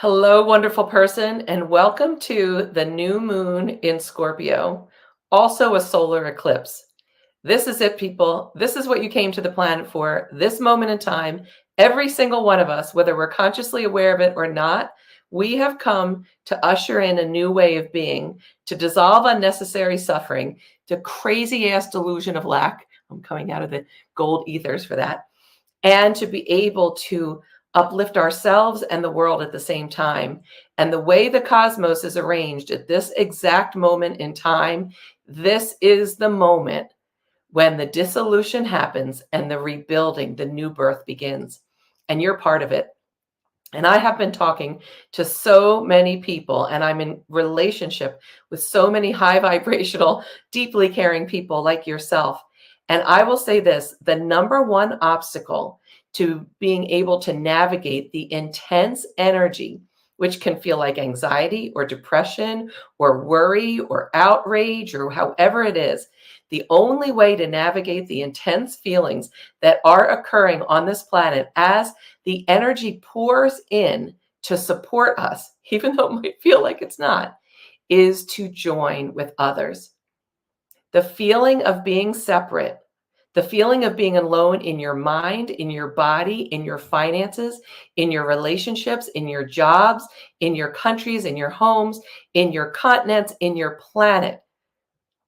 Hello, wonderful person, and welcome to the new moon in Scorpio, also a solar eclipse. This is it, people. This is what you came to the planet for. This moment in time, every single one of us, whether we're consciously aware of it or not, we have come to usher in a new way of being, to dissolve unnecessary suffering, the crazy ass delusion of lack. I'm coming out of the gold ethers for that, and to be able to uplift ourselves and the world at the same time. And the way the cosmos is arranged at this exact moment in time, this is the moment when the dissolution happens and the rebuilding, the new birth begins. And you're part of it. And I have been talking to so many people, and I'm in relationship with so many high vibrational, deeply caring people like yourself. And I will say this, the number one obstacle to being able to navigate the intense energy, which can feel like anxiety or depression or worry or outrage or however it is, the only way to navigate the intense feelings that are occurring on this planet as the energy pours in to support us, even though it might feel like it's not, is to join with others. The feeling of being separate, the feeling of being alone in your mind, in your body, in your finances, in your relationships, in your jobs, in your countries, in your homes, in your continents, in your planet,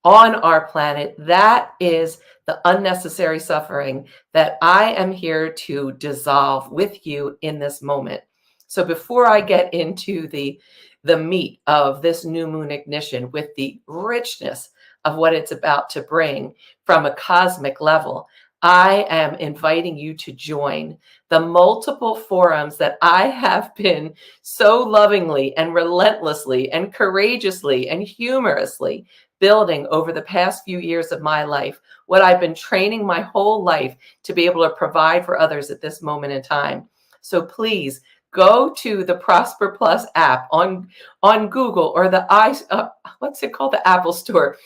on our planet, that is the unnecessary suffering that I am here to dissolve with you in this moment. So before I get into the meat of this new moon ignition with the richness of what it's about to bring from a cosmic level, I am inviting you to join the multiple forums that I have been so lovingly and relentlessly and courageously and humorously building over the past few years of my life, what I've been training my whole life to be able to provide for others at this moment in time. So please go to the Prosper Plus app on Google or what's it called? The Apple Store.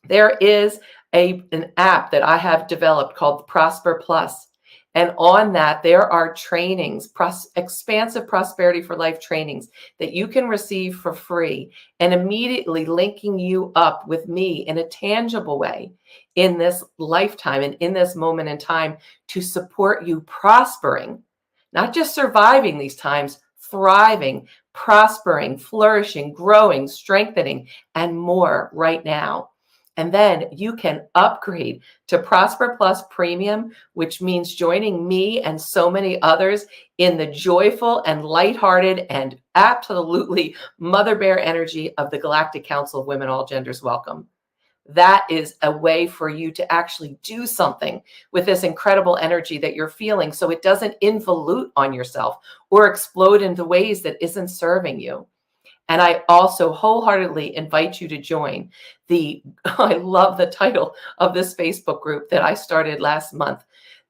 There is an app that I have developed called Prosper Plus. And on that, there are trainings, expansive prosperity for life trainings that you can receive for free, and immediately linking you up with me in a tangible way in this lifetime and in this moment in time to support you prospering, not just surviving these times, thriving, prospering, flourishing, growing, strengthening, and more right now. And then you can upgrade to Prosper Plus Premium, which means joining me and so many others in the joyful and lighthearted and absolutely mother bear energy of the Galactic Council of Women All Genders Welcome. That is a way for you to actually do something with this incredible energy that you're feeling so it doesn't involute on yourself or explode into ways that isn't serving you. And I also wholeheartedly invite you to join I love the title of this Facebook group that I started last month,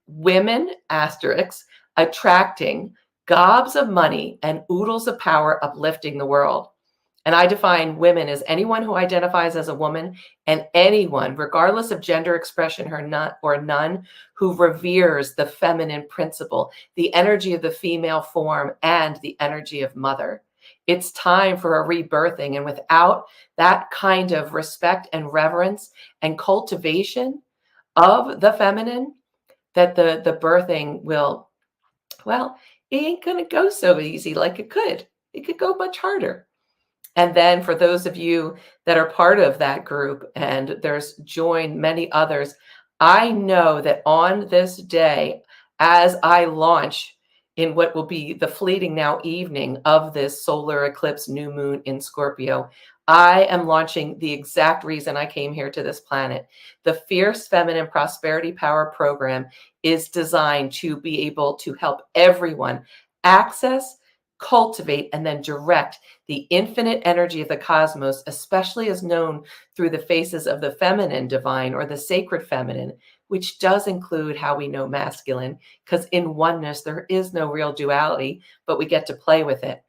Women Asterisks Attracting Gobs of Money and Oodles of Power Uplifting the World. And I define women as anyone who identifies as a woman and anyone, regardless of gender expression or none, who reveres the feminine principle, the energy of the female form, and the energy of mother. It's time for a rebirthing. And without that kind of respect and reverence and cultivation of the feminine, that the birthing will, well, it ain't going to go so easy like it could. It could go much harder. And then for those of you that are part of that group, and there's joined many others, I know that on this day, as I launch in what will be the fleeting now evening of this solar eclipse new moon in Scorpio, I am launching the exact reason I came here to this planet. The Fierce Feminine Prosperity Power Program is designed to be able to help everyone access, cultivate, and then direct the infinite energy of the cosmos, especially as known through the faces of the feminine divine or the sacred feminine, which does include how we know masculine, because in oneness, there is no real duality, but we get to play with it.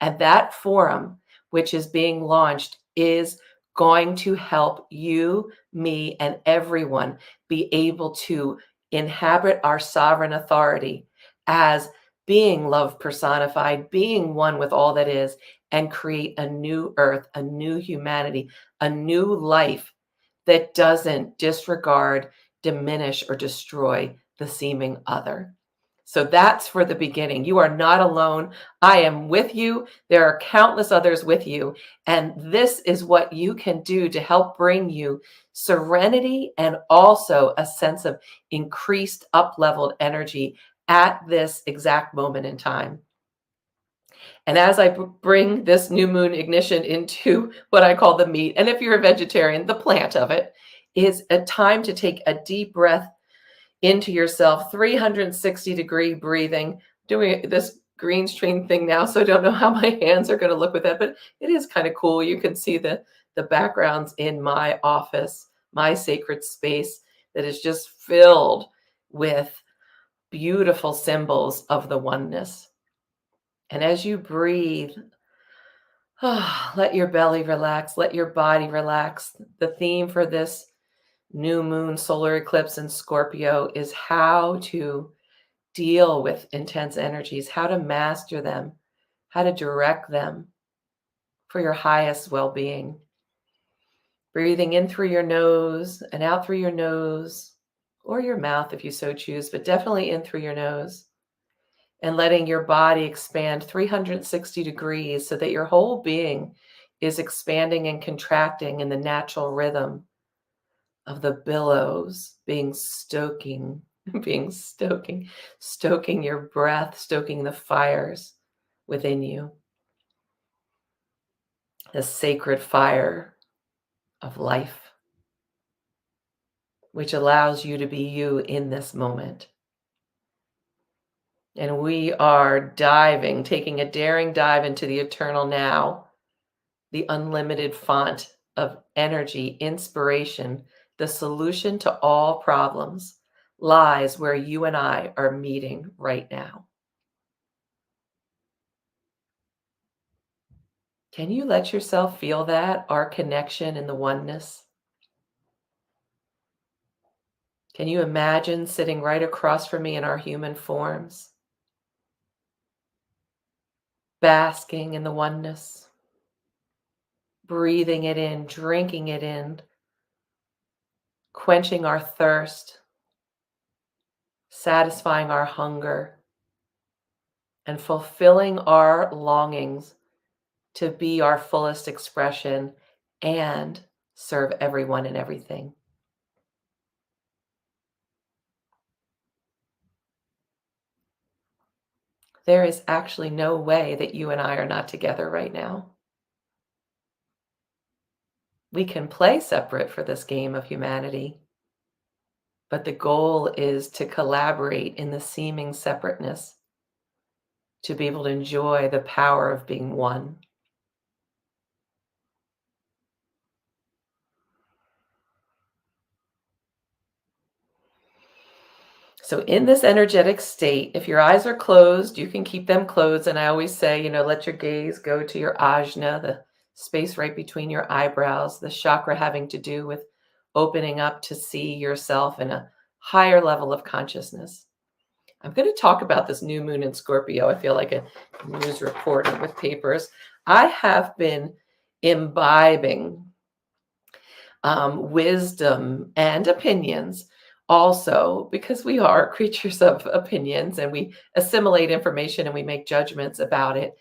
And that forum, which is being launched, is going to help you, me, and everyone be able to inhabit our sovereign authority as being love personified, being one with all that is, and create a new earth, a new humanity, a new life that doesn't disregard, diminish, or destroy the seeming other. So that's for the beginning. You are not alone. I am with you. There are countless others with you. And this is what you can do to help bring you serenity and also a sense of increased up-leveled energy at this exact moment in time. And as I bring this new moon ignition into what I call the meat, and if you're a vegetarian, the plant of it, is a time to take a deep breath into yourself, 360-degree breathing. Doing this green screen thing now, so I don't know how my hands are going to look with that, but it is kind of cool. You can see the backgrounds in my office, my sacred space that is just filled with beautiful symbols of the oneness. And as you breathe, let your belly relax, let your body relax. The theme for this new moon solar eclipse in Scorpio is how to deal with intense energies, how to master them, how to direct them for your highest well-being. Breathing in through your nose and out through your nose, or your mouth if you so choose, but definitely in through your nose. And letting your body expand 360 degrees so that your whole being is expanding and contracting in the natural rhythm of the billows stoking your breath, stoking the fires within you. The sacred fire of life, which allows you to be you in this moment. And we are taking a daring dive into the eternal now, the unlimited font of energy, inspiration. The solution to all problems lies where you and I are meeting right now. Can you let yourself feel that, our connection in the oneness? Can you imagine sitting right across from me in our human forms, basking in the oneness, breathing it in, drinking it in, quenching our thirst, satisfying our hunger, and fulfilling our longings to be our fullest expression and serve everyone and everything. There is actually no way that you and I are not together right now. We can play separate for this game of humanity, but the goal is to collaborate in the seeming separateness, to be able to enjoy the power of being one. So in this energetic state, if your eyes are closed, you can keep them closed. And I always say, let your gaze go to your ajna, the space right between your eyebrows, the chakra having to do with opening up to see yourself in a higher level of consciousness. I'm going to talk about this new moon in Scorpio. I feel like a news reporter with papers. I have been imbibing wisdom and opinions also, because we are creatures of opinions and we assimilate information and we make judgments about it.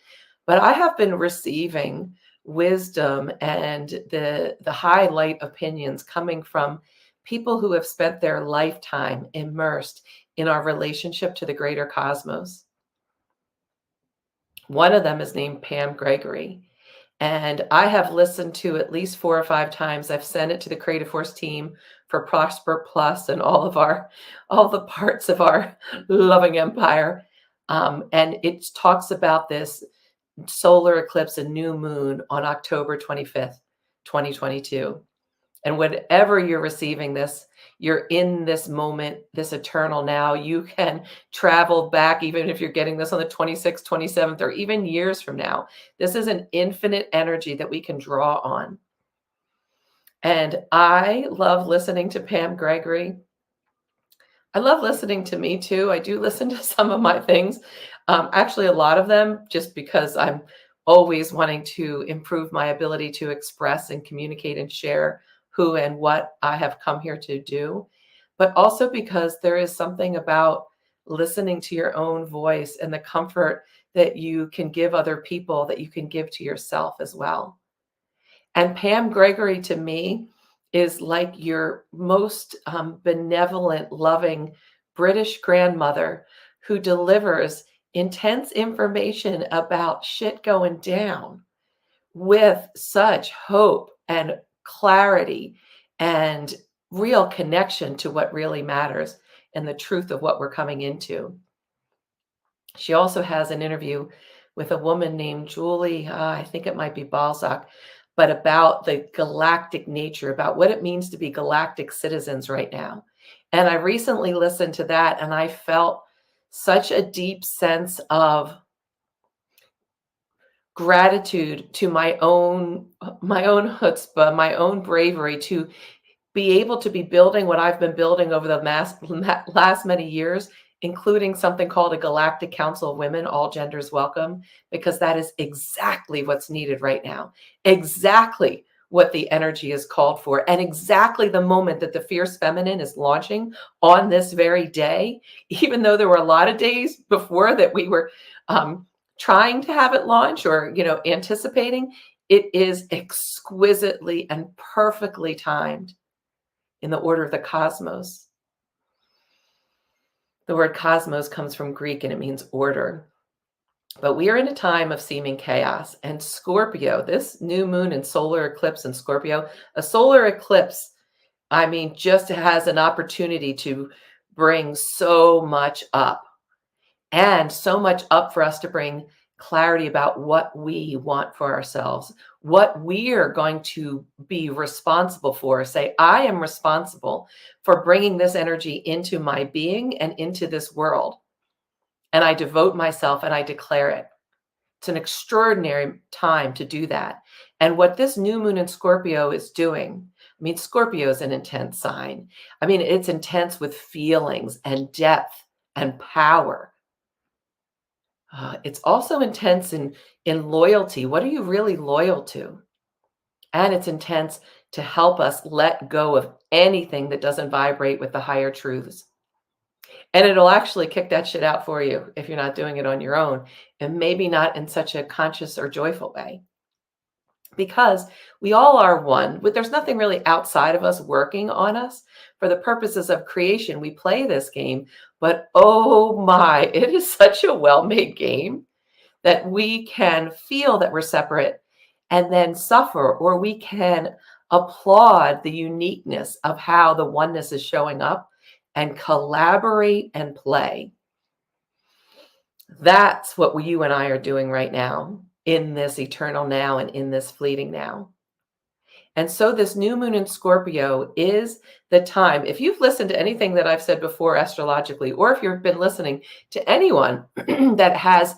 But I have been receiving wisdom and the highlight opinions coming from people who have spent their lifetime immersed in our relationship to the greater cosmos. One of them is named Pam Gregory. And I have listened to at least 4 or 5 times. I've sent it to the Creative Force team for Prosper Plus and all the parts of our loving empire. And it talks about this solar eclipse and new moon on October 25th, 2022. And whenever you're receiving this, you're in this moment, this eternal now. You can travel back, even if you're getting this on the 26th, 27th, or even years from now. This is an infinite energy that we can draw on. And I love listening to Pam Gregory. I love listening to me too. I do listen to some of my things. Actually, a lot of them, just because I'm always wanting to improve my ability to express and communicate and share who and what I have come here to do, but also because there is something about listening to your own voice and the comfort that you can give other people that you can give to yourself as well. And Pam Gregory, to me, is like your most benevolent, loving British grandmother who delivers intense information about shit going down with such hope and clarity and real connection to what really matters and the truth of what we're coming into. She also has an interview with a woman named Julie, I think it might be Balzac, but about the galactic nature, about what it means to be galactic citizens right now. And I recently listened to that and I felt such a deep sense of gratitude to my own chutzpah, my own bravery to be able to be building what I've been building over the last many years, including something called a Galactic Council of Women, all genders welcome, because that is exactly what's needed right now. Exactly what the energy is called for, and exactly the moment that the Fierce Feminine is launching on this very day, even though there were a lot of days before that we were trying to have it launch or, anticipating, it is exquisitely and perfectly timed in the order of the cosmos. The word cosmos comes from Greek and it means order. But we are in a time of seeming chaos. And Scorpio, this new moon and solar eclipse in Scorpio, a solar eclipse, just has an opportunity to bring so much up. And so much up for us to bring clarity about what we want for ourselves, what we are going to be responsible for. Say, I am responsible for bringing this energy into my being and into this world. And I devote myself and I declare it. It's an extraordinary time to do that. And what this new moon in Scorpio is doing, Scorpio is an intense sign. It's intense with feelings and depth and power. It's also intense in loyalty. What are you really loyal to? And it's intense to help us let go of anything that doesn't vibrate with the higher truths. And it'll actually kick that shit out for you if you're not doing it on your own, and maybe not in such a conscious or joyful way. Because we all are one, but there's nothing really outside of us working on us. For the purposes of creation, we play this game, but oh my, it is such a well-made game that we can feel that we're separate and then suffer, or we can applaud the uniqueness of how the oneness is showing up and collaborate and play. That's what you and I are doing right now in this eternal now and in this fleeting now. And so this new moon in Scorpio is the time. If you've listened to anything that I've said before astrologically, or if you've been listening to anyone that has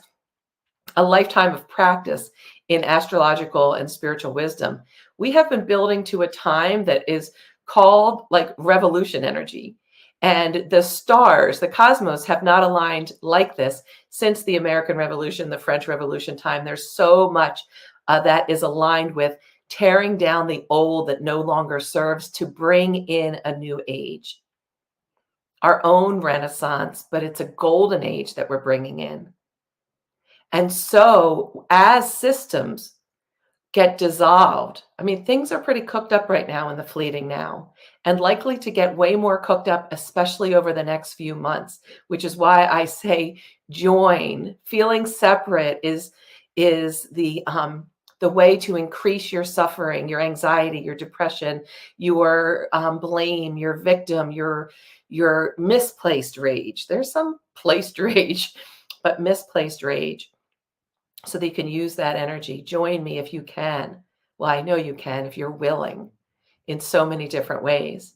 a lifetime of practice in astrological and spiritual wisdom, we have been building to a time that is called like revolution energy. And the stars, the cosmos, have not aligned like this since the American Revolution, the French Revolution time. There's so much that is aligned with tearing down the old that no longer serves to bring in a new age, our own renaissance, but it's a golden age that we're bringing in. And so as systems get dissolved, things are pretty cooked up right now in the fleeting now, and likely to get way more cooked up, especially over the next few months, which is why I say join. Feeling separate is the way to increase your suffering, your anxiety, your depression, your blame, your victim, your misplaced rage. There's some placed rage, but misplaced rage. So that you can use that energy. Join me if you can. Well, I know you can if you're willing in so many different ways.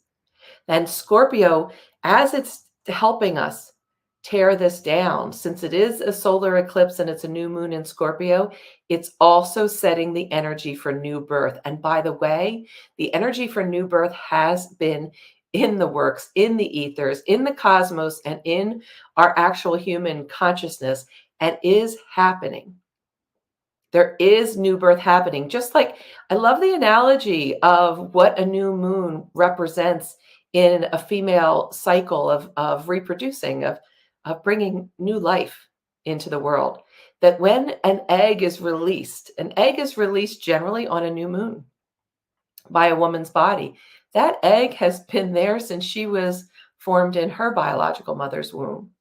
And Scorpio, as it's helping us tear this down, since it is a solar eclipse and it's a new moon in Scorpio, it's also setting the energy for new birth. And by the way, the energy for new birth has been in the works, in the ethers, in the cosmos, and in our actual human consciousness and is happening. There is new birth happening. Just like I love the analogy of what a new moon represents in a female cycle of reproducing, of bringing new life into the world. That when an egg is released generally on a new moon by a woman's body. That egg has been there since she was formed in her biological mother's womb.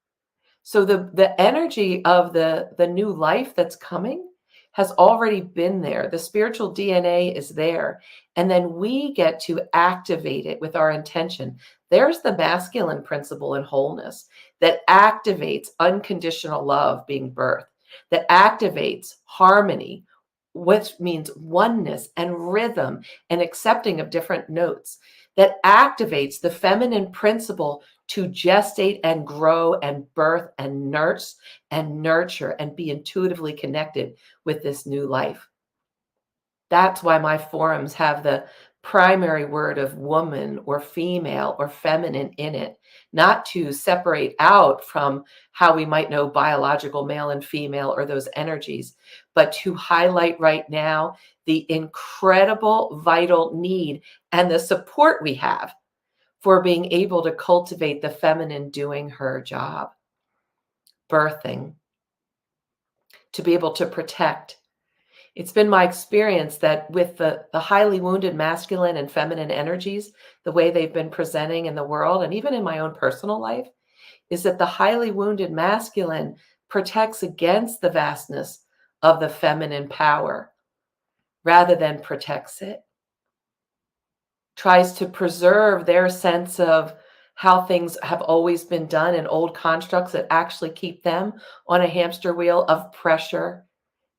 So the energy of the new life that's coming has already been there. The spiritual DNA is there. And then we get to activate it with our intention. There's the masculine principle in wholeness that activates unconditional love being birthed, that activates harmony, which means oneness and rhythm and accepting of different notes, that activates the feminine principle to gestate and grow and birth and nurture and be intuitively connected with this new life. That's why my forums have the primary word of woman or female or feminine in it, not to separate out from how we might know biological male and female or those energies, but to highlight right now the incredible vital need and the support we have for being able to cultivate the feminine doing her job, birthing, to be able to protect. It's been my experience that with the highly wounded masculine and feminine energies, the way they've been presenting in the world and even in my own personal life, is that the highly wounded masculine protects against the vastness of the feminine power rather than protects it. Tries to preserve their sense of how things have always been done in old constructs that actually keep them on a hamster wheel of pressure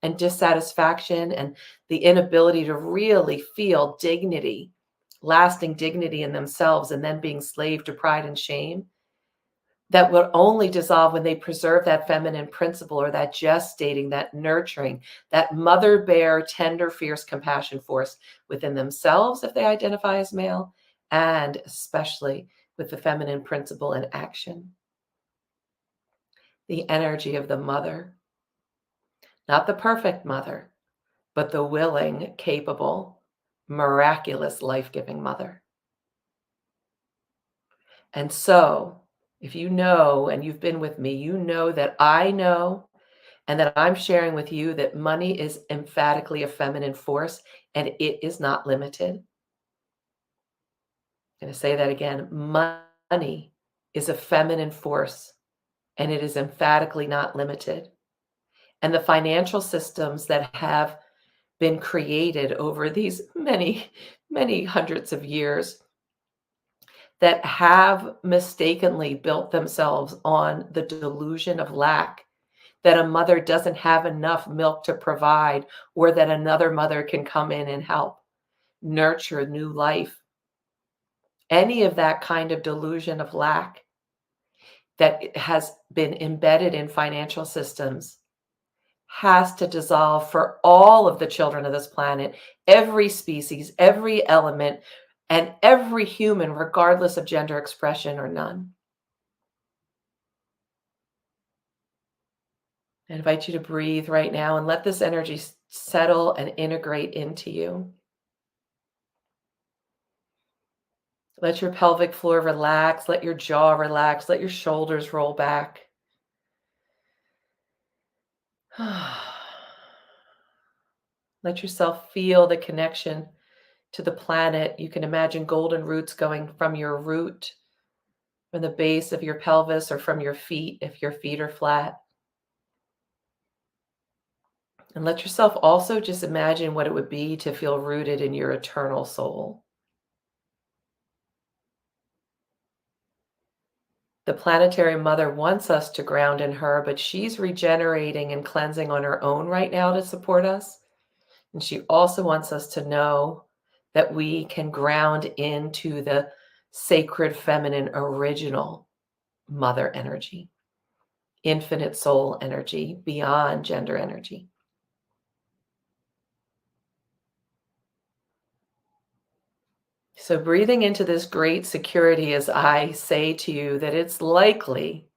and dissatisfaction and the inability to really feel dignity, lasting dignity in themselves, and then being slave to pride and shame. That will only dissolve when they preserve that feminine principle or that gestating, that nurturing, that mother bear, tender, fierce compassion force within themselves if they identify as male, and especially with the feminine principle in action. The energy of the mother, not the perfect mother, but the willing, capable, miraculous, life-giving mother. And so, if you know, and you've been with me, you know that I know, and that I'm sharing with you that money is emphatically a feminine force and it is not limited. I'm going to say that again. Money is a feminine force and it is emphatically not limited. And the financial systems that have been created over these many, many hundreds of years that have mistakenly built themselves on the delusion of lack, that a mother doesn't have enough milk to provide, or that another mother can come in and help nurture new life. Any of that kind of delusion of lack that has been embedded in financial systems has to dissolve for all of the children of this planet, every species, every element, and every human, regardless of gender expression or none. I invite you to breathe right now and let this energy settle and integrate into you. Let your pelvic floor relax. Let your jaw relax. Let your shoulders roll back. Let yourself feel the connection to the planet. You can imagine golden roots going from your root, from the base of your pelvis, or from your feet if your feet are flat. And let yourself also just imagine what it would be to feel rooted in your eternal soul. The planetary mother wants us to ground in her, but she's regenerating and cleansing on her own right now to support us. And she also wants us to know that we can ground into the sacred feminine original mother energy, infinite soul energy, beyond gender energy. So breathing into this great security as I say to you that it's likely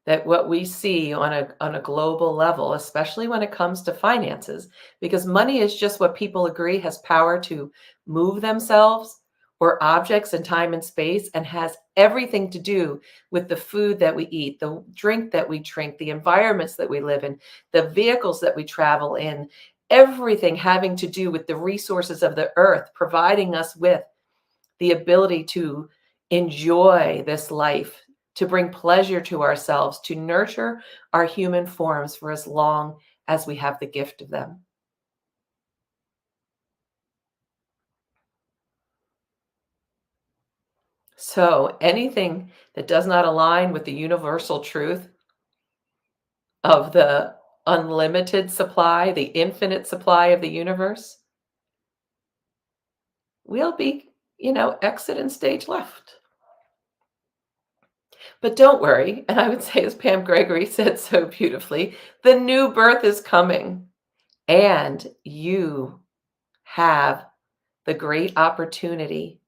that what we see on a global level, especially when it comes to finances, because money is just what people agree has power to move themselves or objects in time and space, and has everything to do with the food that we eat, the drink that we drink, the environments that we live in, the vehicles that we travel in, everything having to do with the resources of the earth, providing us with the ability to enjoy this life, to bring pleasure to ourselves, to nurture our human forms for as long as we have the gift of them. So anything that does not align with the universal truth of the unlimited supply, the infinite supply of the universe, we'll be, exit and stage left. But don't worry, and I would say, as Pam Gregory said so beautifully, the new birth is coming, and you have the great opportunity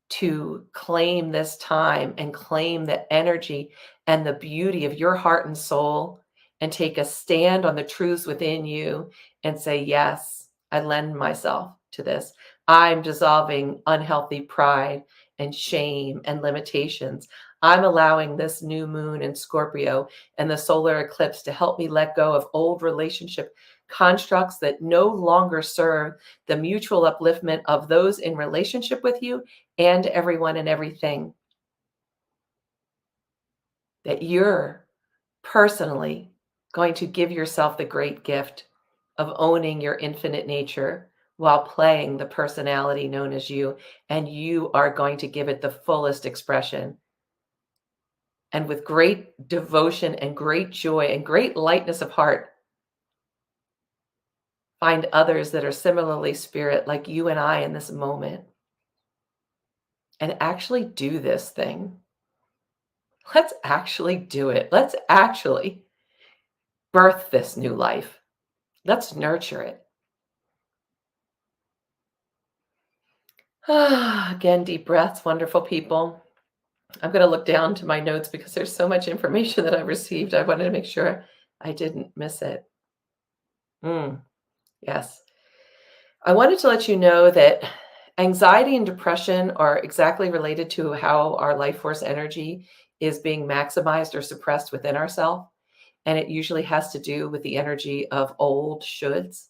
to claim this time and claim the energy and the beauty of your heart and soul, and take a stand on the truths within you and say, yes, I lend myself to this. I'm dissolving unhealthy pride and shame and limitations. I'm allowing this new moon in Scorpio and the solar eclipse to help me let go of old relationship constructs that no longer serve the mutual upliftment of those in relationship with you and everyone and everything. That you're personally going to give yourself the great gift of owning your infinite nature while playing the personality known as you, and you are going to give it the fullest expression. And with great devotion and great joy and great lightness of heart, find others that are similarly spirit like you and I in this moment, and actually do this thing. Let's actually do it. Let's actually birth this new life. Let's nurture it. Again, deep breaths, wonderful people. I'm going to look down to my notes because there's so much information that I received. I wanted to make sure I didn't miss it. Yes. I wanted to let you know that anxiety and depression are exactly related to how our life force energy is being maximized or suppressed within ourselves. And it usually has to do with the energy of old shoulds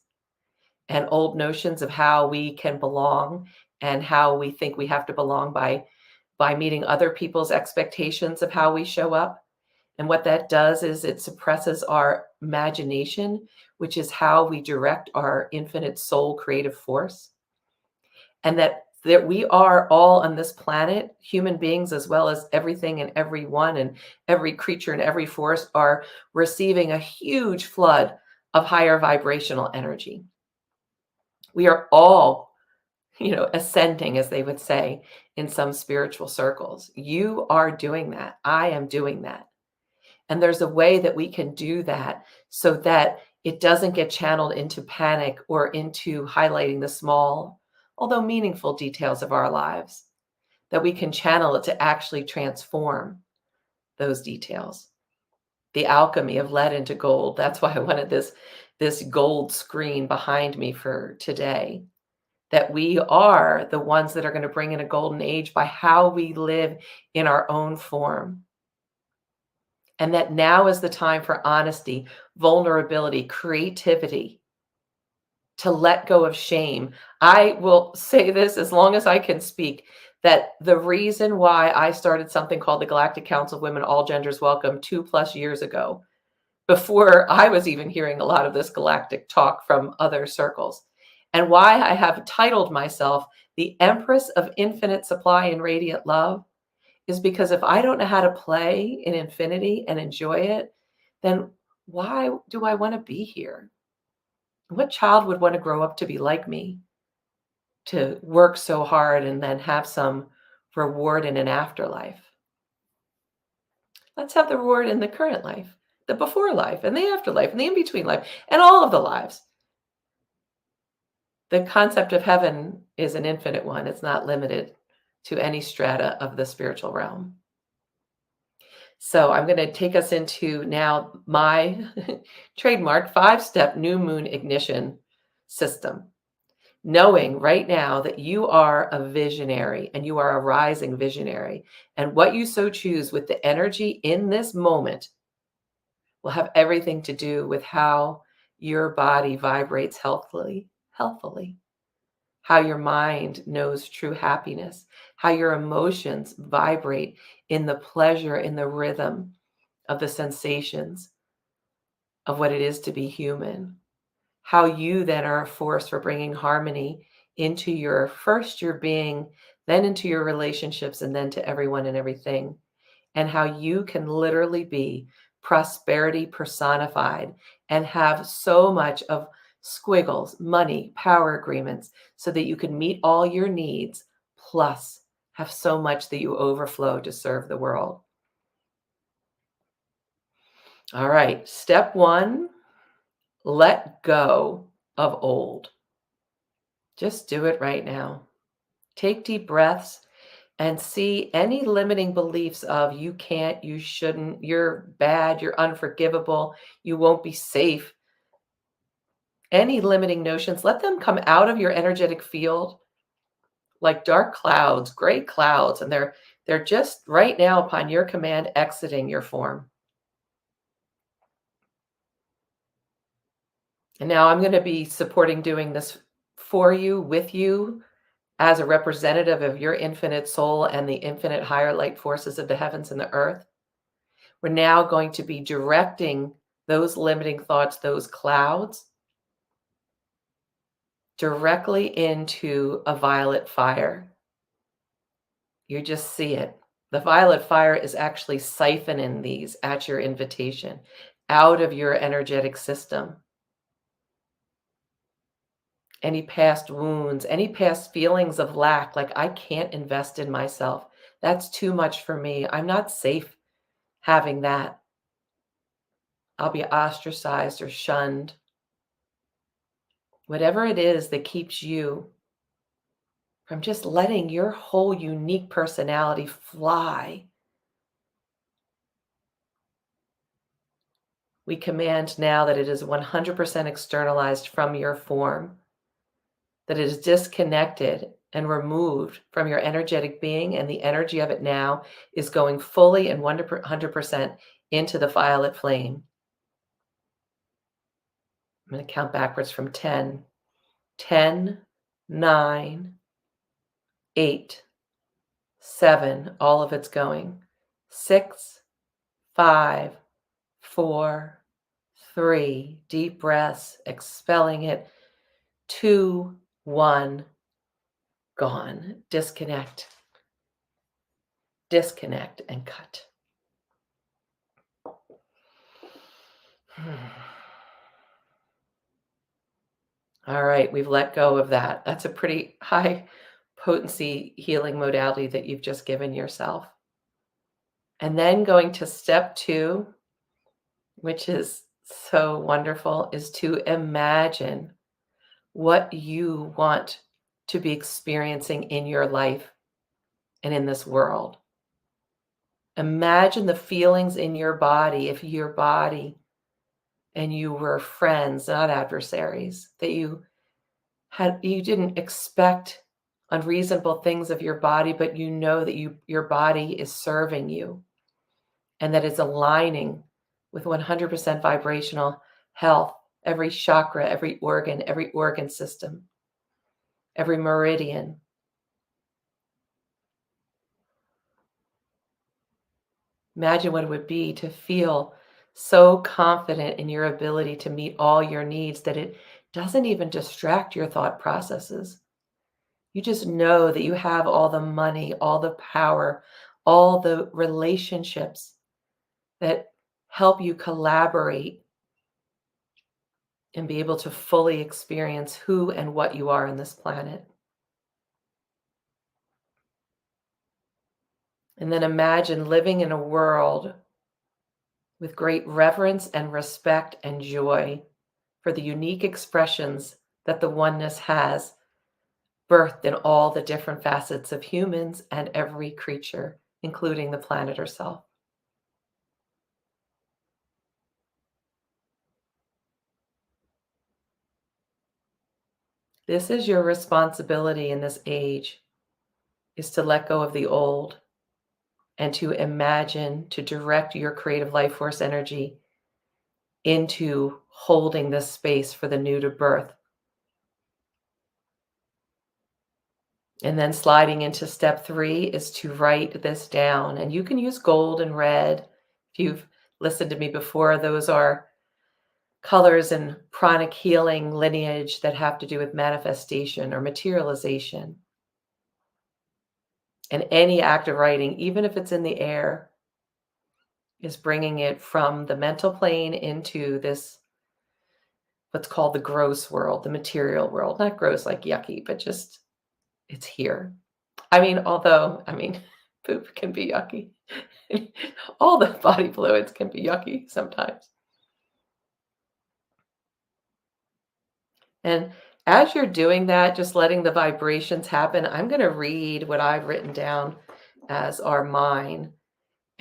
and old notions of how we can belong, and how we think we have to belong by meeting other people's expectations of how we show up. And what that does is it suppresses our imagination, which is how we direct our infinite soul creative force. And that we are all on this planet, human beings, as well as everything and everyone and every creature and every force, are receiving a huge flood of higher vibrational energy. We are all, ascending, as they would say in some spiritual circles. You are doing that. I am doing that. And there's a way that we can do that so that it doesn't get channeled into panic or into highlighting the small, although meaningful details of our lives, that we can channel it to actually transform those details. The alchemy of lead into gold. That's why I wanted this gold screen behind me for today. That we are the ones that are going to bring in a golden age by how we live in our own form. And that now is the time for honesty, vulnerability, creativity, to let go of shame. I will say this as long as I can speak, that the reason why I started something called the Galactic Council of Women, All Genders Welcome 2+ years ago, before I was even hearing a lot of this galactic talk from other circles, and why I have titled myself the Empress of Infinite Supply and Radiant Love, is because if I don't know how to play in infinity and enjoy it, then why do I want to be here? What child would want to grow up to be like me, to work so hard and then have some reward in an afterlife? Let's have the reward in the current life, the before life, and the afterlife, and the in-between life, and all of the lives. The concept of heaven is an infinite one. It's not limited to any strata of the spiritual realm. So I'm going to take us into now my trademark 5-step new moon ignition system. Knowing right now that you are a visionary and you are a rising visionary, and what you so choose with the energy in this moment will have everything to do with how your body vibrates healthfully, how your mind knows true happiness, how your emotions vibrate in the pleasure, in the rhythm of the sensations of what it is to be human, how you then are a force for bringing harmony into your being, then into your relationships, and then to everyone and everything, and how you can literally be prosperity personified and have so much of squiggles, money, power agreements, so that you can meet all your needs, plus have so much that you overflow to serve the world. All right, step 1, let go of old. Just do it right now. Take deep breaths and see any limiting beliefs of you can't, you shouldn't, you're bad, you're unforgivable, you won't be safe. Any limiting notions, let them come out of your energetic field like dark clouds, gray clouds, and they're just right now upon your command exiting your form. And now I'm going to be supporting doing this for you, with you, as a representative of your infinite soul and the infinite higher light forces of the heavens and the earth. We're now going to be directing those limiting thoughts, those clouds, directly into a violet fire. You just see it. The violet fire is actually siphoning these at your invitation out of your energetic system. Any past wounds, any past feelings of lack, like I can't invest in myself. That's too much for me. I'm not safe having that. I'll be ostracized or shunned. Whatever it is that keeps you from just letting your whole unique personality fly. We command now that it is 100% externalized from your form, that it is disconnected and removed from your energetic being, and the energy of it now is going fully and 100% into the violet flame. I'm going to count backwards from 10. 10, 9, 8, 7, all of it's going. 6, 5, 4, 3, deep breaths, expelling it. 2, 1, gone. Disconnect, and cut. All right, we've let go of that. That's a pretty high potency healing modality that you've just given yourself. And then going to step 2, which is so wonderful, is to imagine what you want to be experiencing in your life and in this world. Imagine the feelings in your body if your body and you were friends, not adversaries, that you didn't expect unreasonable things of your body, but you know that your body is serving you and that it's aligning with 100% vibrational health, every chakra, every organ system, every meridian. Imagine what it would be to feel so confident in your ability to meet all your needs that it doesn't even distract your thought processes. You just know that you have all the money, all the power, all the relationships that help you collaborate and be able to fully experience who and what you are on this planet. And then imagine living in a world with great reverence and respect and joy for the unique expressions that the oneness has birthed in all the different facets of humans and every creature, including the planet herself. This is your responsibility in this age, is to let go of the old and to imagine, to direct your creative life force energy into holding this space for the new to birth. And then sliding into step 3 is to write this down. And you can use gold and red. If you've listened to me before, those are colors in pranic healing lineage that have to do with manifestation or materialization. And any act of writing, even if it's in the air, is bringing it from the mental plane into this, what's called the gross world, the material world. Not gross like yucky, but just it's here. Although, poop can be yucky. All the body fluids can be yucky sometimes. And as you're doing that, just letting the vibrations happen, I'm going to read what I've written down as our mine.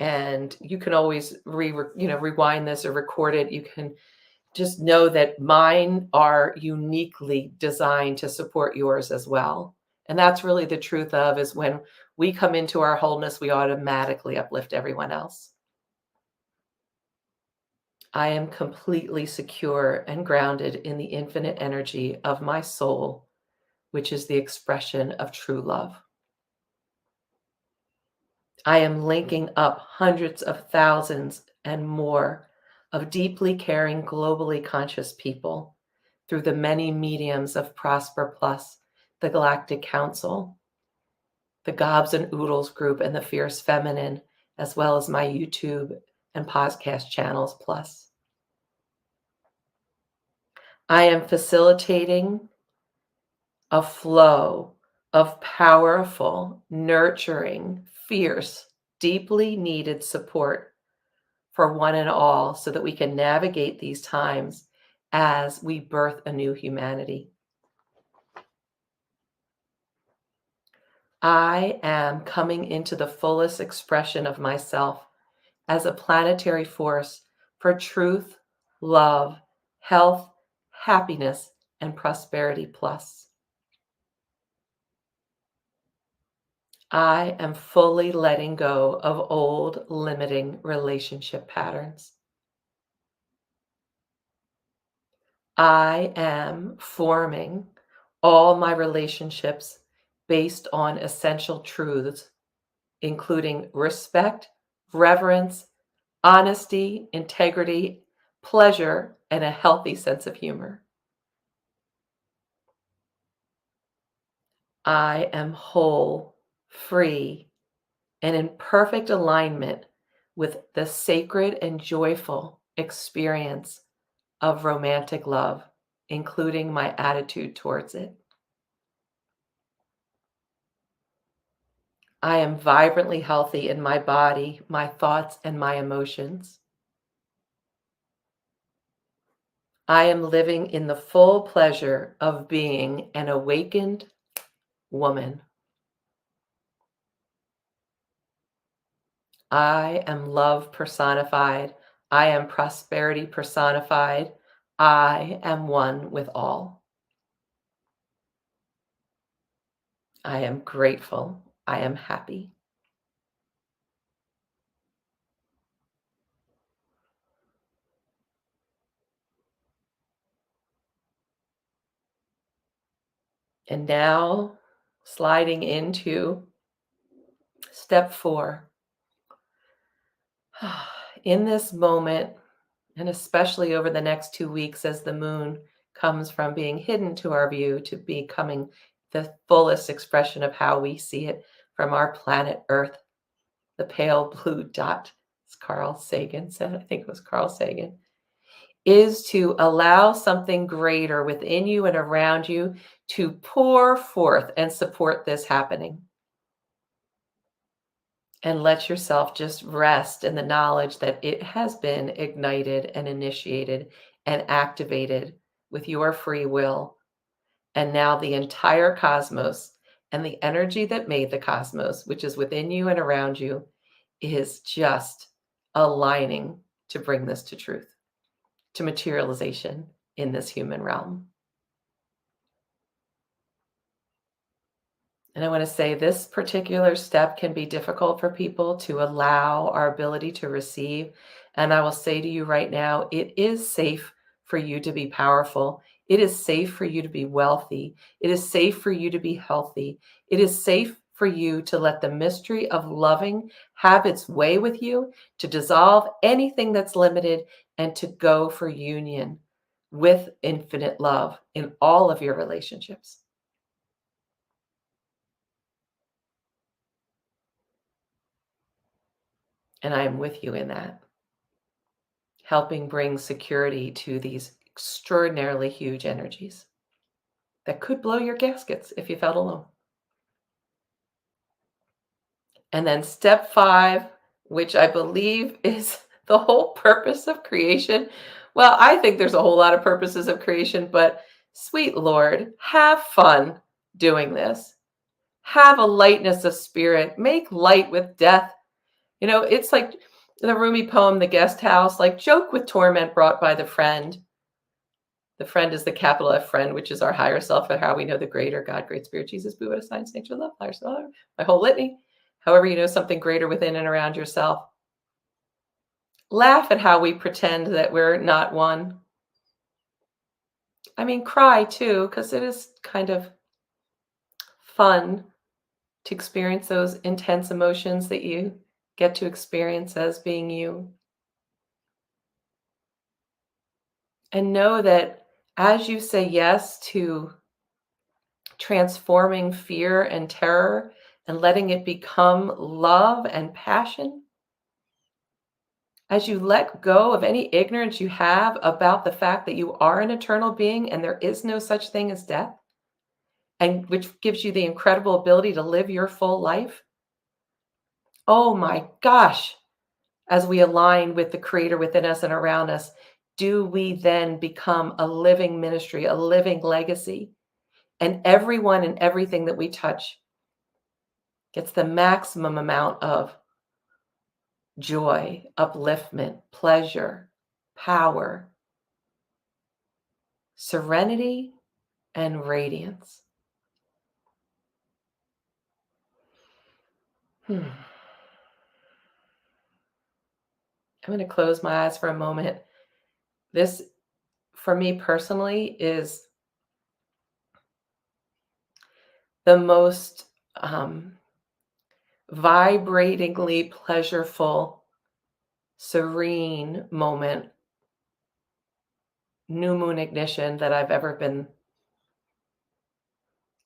And you can always rewind this or record it. You can just know that mine are uniquely designed to support yours as well. And that's really the truth of, is when we come into our wholeness, we automatically uplift everyone else. I am completely secure and grounded in the infinite energy of my soul, which is the expression of true love. I am linking up hundreds of thousands and more of deeply caring, globally conscious people through the many mediums of Prosper Plus, the Galactic Council, the Gobs and Oodles group, and the Fierce Feminine, as well as my YouTube and podcast channels plus. I am facilitating a flow of powerful, nurturing, fierce, deeply needed support for one and all so that we can navigate these times as we birth a new humanity. I am coming into the fullest expression of myself as a planetary force for truth, love, health, happiness, and prosperity plus. I am fully letting go of old limiting relationship patterns. I am forming all my relationships based on essential truths, including respect, reverence, honesty, integrity, pleasure, and a healthy sense of humor. I am whole, free, and in perfect alignment with the sacred and joyful experience of romantic love, including my attitude towards it. I am vibrantly healthy in my body, my thoughts, and my emotions. I am living in the full pleasure of being an awakened woman. I am love personified. I am prosperity personified. I am one with all. I am grateful. I am happy. And now, sliding into step 4. In this moment, and especially over the next 2 weeks as the moon comes from being hidden to our view to becoming the fullest expression of how we see it from our planet Earth, the pale blue dot, as Carl Sagan said, I think it was Carl Sagan, is to allow something greater within you and around you to pour forth and support this happening. And let yourself just rest in the knowledge that it has been ignited and initiated and activated with your free will. And now the entire cosmos and the energy that made the cosmos, which is within you and around you, is just aligning to bring this to truth, to materialization in this human realm. And I want to say this particular step can be difficult for people to allow our ability to receive. And I will say to you right now, it is safe for you to be powerful. It is safe for you to be wealthy. It is safe for you to be healthy. It is safe for you to let the mystery of loving have its way with you, to dissolve anything that's limited, and to go for union with infinite love in all of your relationships. And I am with you in that, helping bring security to these extraordinarily huge energies that could blow your gaskets if you felt alone. And then step 5, which I believe is the whole purpose of creation. Well, I think there's a whole lot of purposes of creation, but sweet Lord, have fun doing this. Have a lightness of spirit. Make light with death. You know, it's like the Rumi poem, The Guest House, like joke with torment brought by the friend. The friend is the capital F friend, which is our higher self, and how we know the greater God, great spirit, Jesus, Buddha, science, nature, love, higher self, my whole litany. However, you know something greater within and around yourself. Laugh at how we pretend that we're not one. I mean, cry too, because it is kind of fun to experience those intense emotions that you get to experience as being you. And know that as you say yes to transforming fear and terror and letting it become love and passion, as you let go of any ignorance you have about the fact that you are an eternal being and there is no such thing as death, and which gives you the incredible ability to live your full life. Oh my gosh, as we align with the creator within us and around us, do we then become a living ministry, a living legacy? And everyone and everything that we touch gets the maximum amount of joy, upliftment, pleasure, power, serenity, and radiance. I'm going to close my eyes for a moment. This, for me personally, is the most vibratingly pleasureful, serene moment, new moon ignition that I've ever been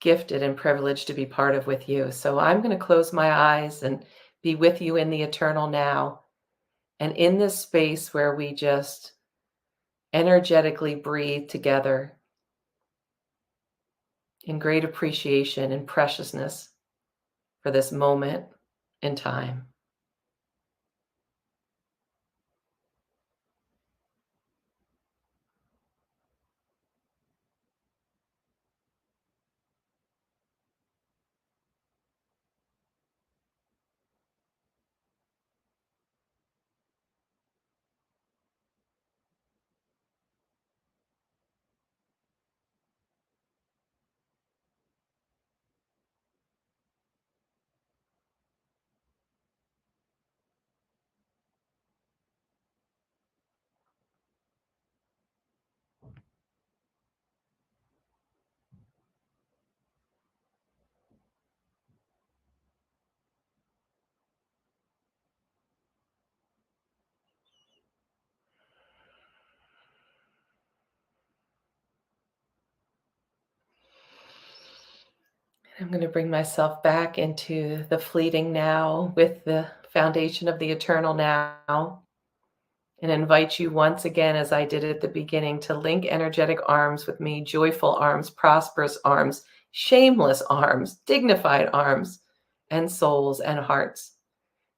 gifted and privileged to be part of with you. So I'm going to close my eyes and be with you in the eternal now. And in this space where we just energetically breathe together in great appreciation and preciousness for this moment in time. I'm going to bring myself back into the fleeting now with the foundation of the eternal now, and invite you once again, as I did at the beginning, to link energetic arms with me, joyful arms, prosperous arms, shameless arms, dignified arms, and souls and hearts.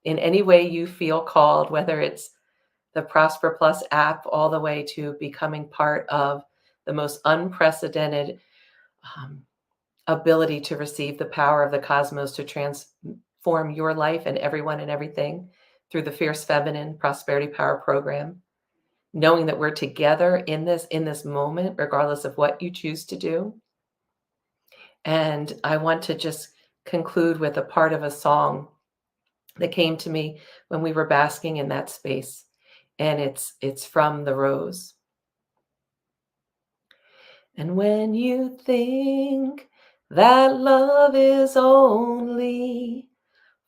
In any way you feel called, whether it's the Prosper Plus app all the way to becoming part of the most unprecedented um, ability to receive the power of the cosmos to transform your life and everyone and everything through the Fierce Feminine Prosperity Power Program, knowing that we're together in this moment, regardless of what you choose to do. And I want to just conclude with a part of a song that came to me when we were basking in that space. And it's from The Rose. And when you think that love is only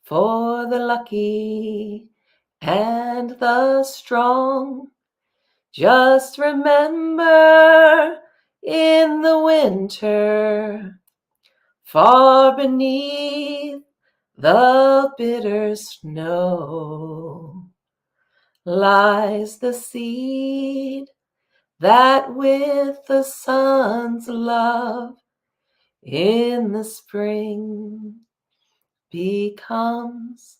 for the lucky and the strong, just remember in the winter, far beneath the bitter snow, lies the seed that with the sun's love in the spring becomes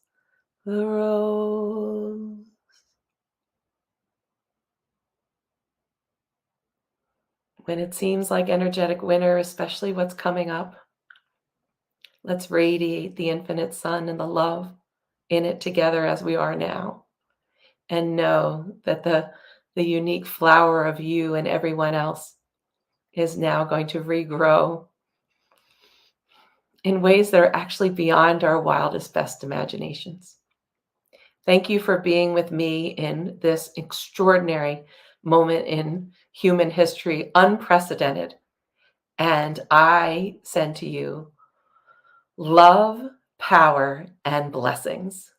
the rose. When it seems like energetic winter, especially what's coming up, let's radiate the infinite sun and the love in it together as we are now. And know that the unique flower of you and everyone else is now going to regrow in ways that are actually beyond our wildest, best imaginations. Thank you for being with me in this extraordinary moment in human history, unprecedented. And I send to you love, power, and blessings.